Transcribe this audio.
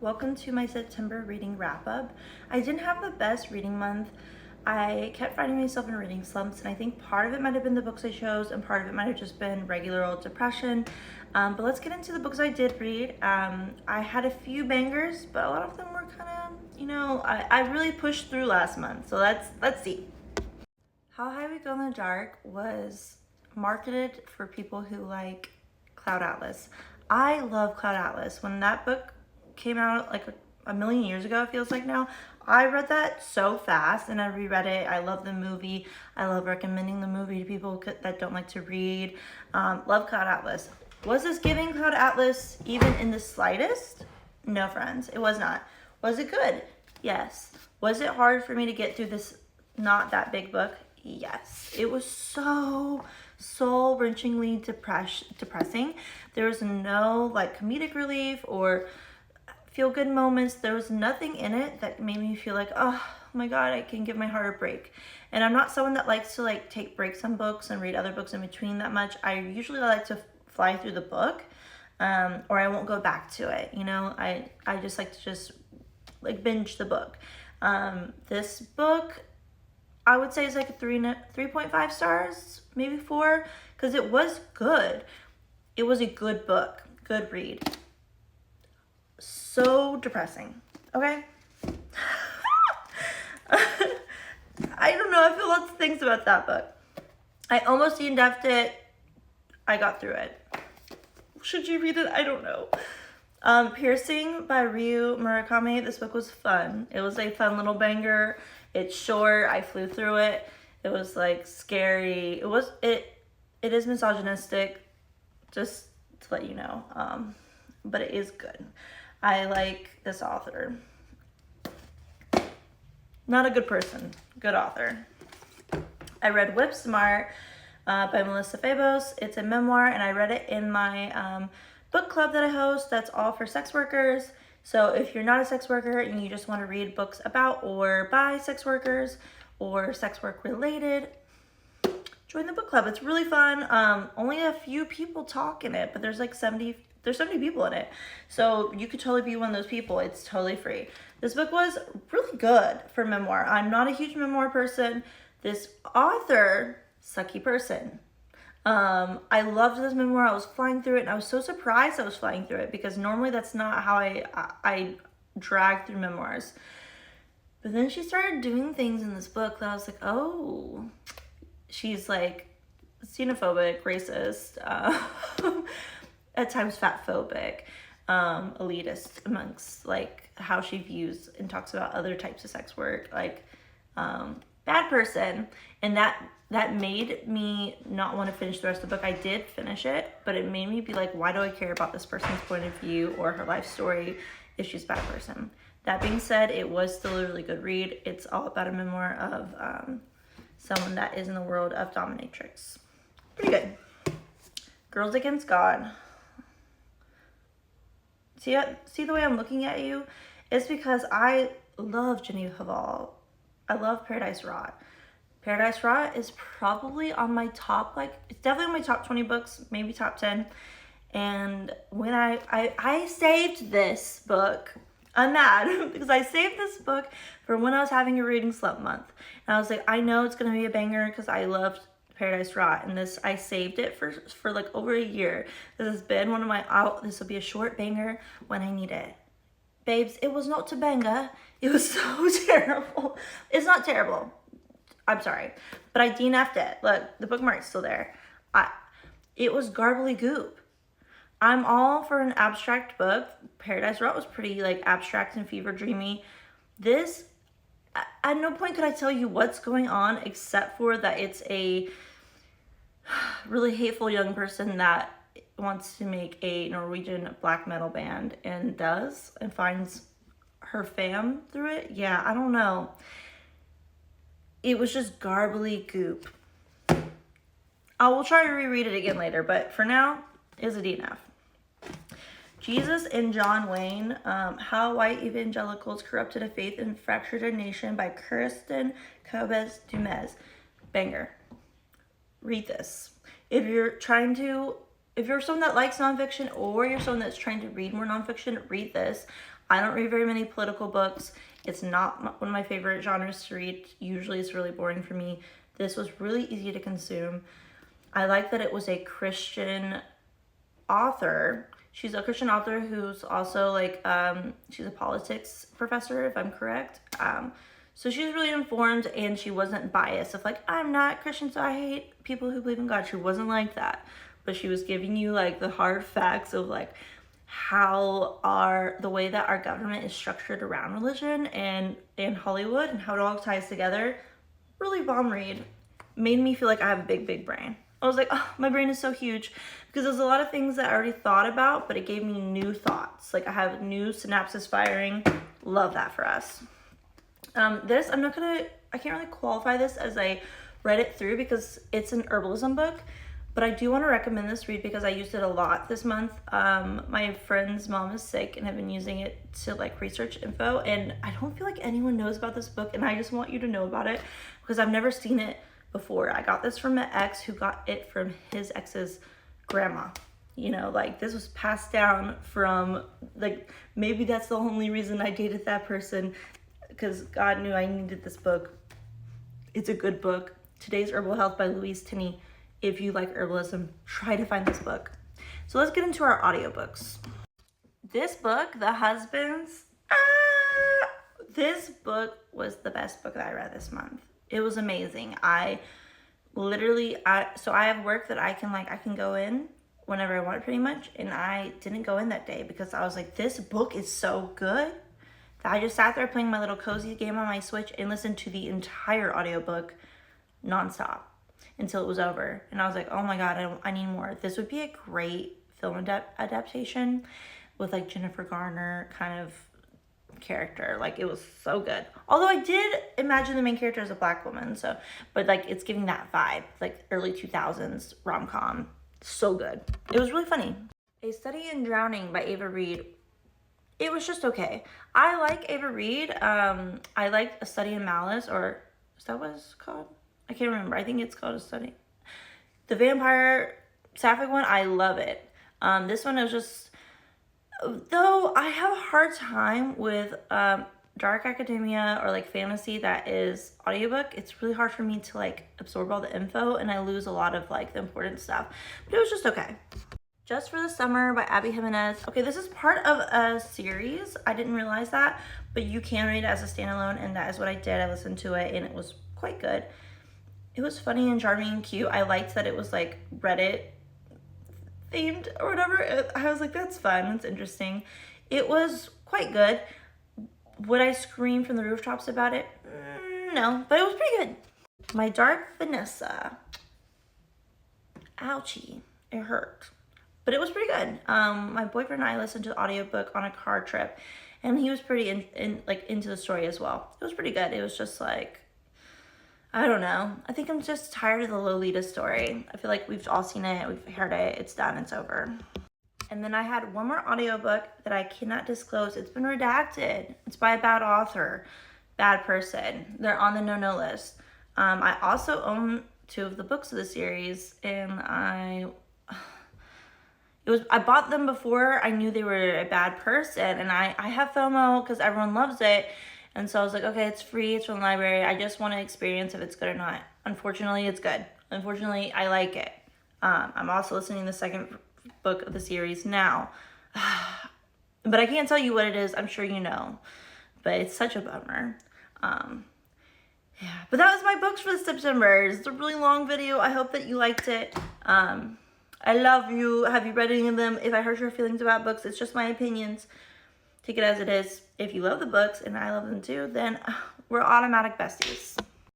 Welcome to my September reading wrap-up. I didn't have the best reading month. I kept finding myself in reading slumps, and I think part of it might have been the books I chose, and part of it might have just been regular old depression. But let's get into the books I did read. I had a few bangers, but a lot of them were kind of, I really pushed through last month. So let's see. How High We Go in the Dark was marketed for people who like Cloud Atlas. I love Cloud Atlas. When that book came out like a million years ago, it feels like now, I read that so fast and I reread it. I love the movie. I love recommending the movie to people that don't like to read. Love Cloud Atlas. Was this giving Cloud Atlas even in the slightest? No, friends, it was not. Was it good? Yes. Was it hard for me to get through this not that big book? Yes. It was so soul-wrenchingly depressing. There was no like comedic relief or feel-good moments. There was nothing in it that made me feel like, oh my god, I can give my heart a break. And I'm not someone that likes to like take breaks on books and read other books in between that much. I usually like to fly through the book, or I won't go back to it. I just like to just like binge the book. This book, I would say, is like a 3.5 stars, maybe 4, because it was good. It was a good book, good read. So depressing. Okay. I don't know. I feel lots of things about that book. I almost DNF'd it. I got through it. Should you read it? I don't know. Piercing by Ryu Murakami. This book was fun. It was a fun little banger. It's short. I flew through it. It was like scary. It is misogynistic, just to let you know. But it is good. I like this author. Not a good person, good author. I read Whip Smart by Melissa Febos. It's a memoir, and I read it in my book club that I host. That's all for sex workers. So if you're not a sex worker and you just want to read books about or by sex workers or sex work related, join the book club. It's really fun. Only a few people talk in it, but there's 70 people in it. So you could totally be one of those people. It's totally free. This book was really good for memoir. I'm not a huge memoir person. This author, sucky person. I loved this memoir. I was flying through it, and I was so surprised I was flying through it because normally that's not how I drag through memoirs. But then she started doing things in this book that I was like, oh, she's like xenophobic, racist, at times fatphobic, elitist amongst like how she views and talks about other types of sex work, like bad person. And that made me not want to finish the rest of the book. I did finish it, but it made me be like, why do I care about this person's point of view or her life story if she's a bad person? That being said, it was still a really good read. It's all about a memoir of someone that is in the world of dominatrix. Pretty good. Girls Against God. See the way I'm looking at you? It's because I love Genevieve Haval. I love Paradise Rot. Paradise Rot is probably on my top, it's definitely on my top 20 books, maybe top 10. And when I saved this book, I'm mad because I saved this book for when I was having a reading slump month. And I was like, I know it's going to be a banger because I loved Paradise Rot, and this I saved it for like over a year. This has been one of my this will be a short banger when I need it. Babes, it was not to banger. It was so terrible. It's not terrible. I'm sorry, but I DNF'd it. Look, the bookmark's still there. It was garbly goop. I'm all for an abstract book. Paradise Rot was pretty like abstract and fever dreamy. This, at no point could I tell you what's going on except for that it's a really hateful young person that wants to make a Norwegian black metal band and does, and finds her fam through it. Yeah, I don't know. It was just garbly goop. I will try to reread it again later, but for now, it's a DNF. Jesus and John Wayne, How White Evangelicals Corrupted a Faith and Fractured a Nation by Kirsten Cobes Dumez. Banger. Read this. If you're someone that likes nonfiction or you're someone that's trying to read more nonfiction, read this. I don't read very many political books. It's not one of my favorite genres to read. Usually it's really boring for me. This was really easy to consume. I like that it was a Christian author. She's a Christian author who's also like, she's a politics professor, if I'm correct. So she's really informed, and she wasn't biased of like, I'm not Christian, so I hate people who believe in God. She wasn't like that. But she was giving you like the hard facts of like how the way that our government is structured around religion and Hollywood and how it all ties together. Really bomb read. Made me feel like I have a big brain. I was like, oh, my brain is so huge, because there's a lot of things that I already thought about, but it gave me new thoughts. Like I have new synapses firing. Love that for us. This, I can't really qualify this as I read it through because it's an herbalism book, but I do want to recommend this read because I used it a lot this month. My friend's mom is sick and I've been using it to like research info, and I don't feel like anyone knows about this book, and I just want you to know about it because I've never seen it before. I got this from an ex who got it from his ex's grandma. You know, like this was passed down from, like, maybe that's the only reason I dated that person, because God knew I needed this book. It's a good book. Today's Herbal Health by Louise Tinney. If you like herbalism, try to find this book. So let's get into our audiobooks. This book, The Husbands, this book was the best book that I read this month. It was amazing. I have work that I can go in whenever I want, pretty much, and I didn't go in that day because I was like, this book is so good that I just sat there playing my little cozy game on my Switch and listened to the entire audiobook nonstop until it was over. And I was like, oh my God, I need more. This would be a great film adaptation with like Jennifer Garner kind of character. Like, it was so good. Although I did imagine the main character as a Black woman, but like it's giving that vibe, like early 2000s rom-com. So good. It was really funny. A Study in Drowning by Ava Reid. It was just okay. I like Ava Reid. I like A Study in Malice, or is that what it's called? I can't remember. I think it's called A Study. The vampire sapphic one, I love it. This one is just, though I have a hard time with dark academia or like fantasy that is audiobook, it's really hard for me to like absorb all the info, and I lose a lot of like the important stuff. But it was just okay. Just for the Summer by Abby Jimenez. Okay, this is part of a series. I didn't realize that, but you can read it as a standalone, and that is what I did. I listened to it, and it was quite good. It was funny and charming and cute. I liked that it was like Reddit themed or whatever. I was like, that's fun, that's interesting. It was quite good. Would I scream from the rooftops about it? No, but it was pretty good. My Dark Vanessa. Ouchie, it hurt. But it was pretty good. My boyfriend and I listened to the audiobook on a car trip, and he was pretty into the story as well. It was pretty good. It was just like, I don't know. I think I'm just tired of the Lolita story. I feel like we've all seen it, we've heard it, it's done, it's over. And then I had one more audiobook that I cannot disclose. It's been redacted. It's by a bad author, bad person. They're on the no list. I also own 2 of the books of the series, and I bought them before I knew they were a bad person, and I have FOMO because everyone loves it. And so I was like, okay, it's free, it's from the library. I just want to experience if it's good or not. Unfortunately, it's good. Unfortunately, I like it. I'm also listening to the second book of the series now. But I can't tell you what it is. I'm sure you know. But it's such a bummer. Yeah. But that was my books for September. It's a really long video. I hope that you liked it. I love you. Have you read any of them? If I hurt your feelings about books, it's just my opinions. Take it as it is. If you love the books and I love them too, then we're automatic besties.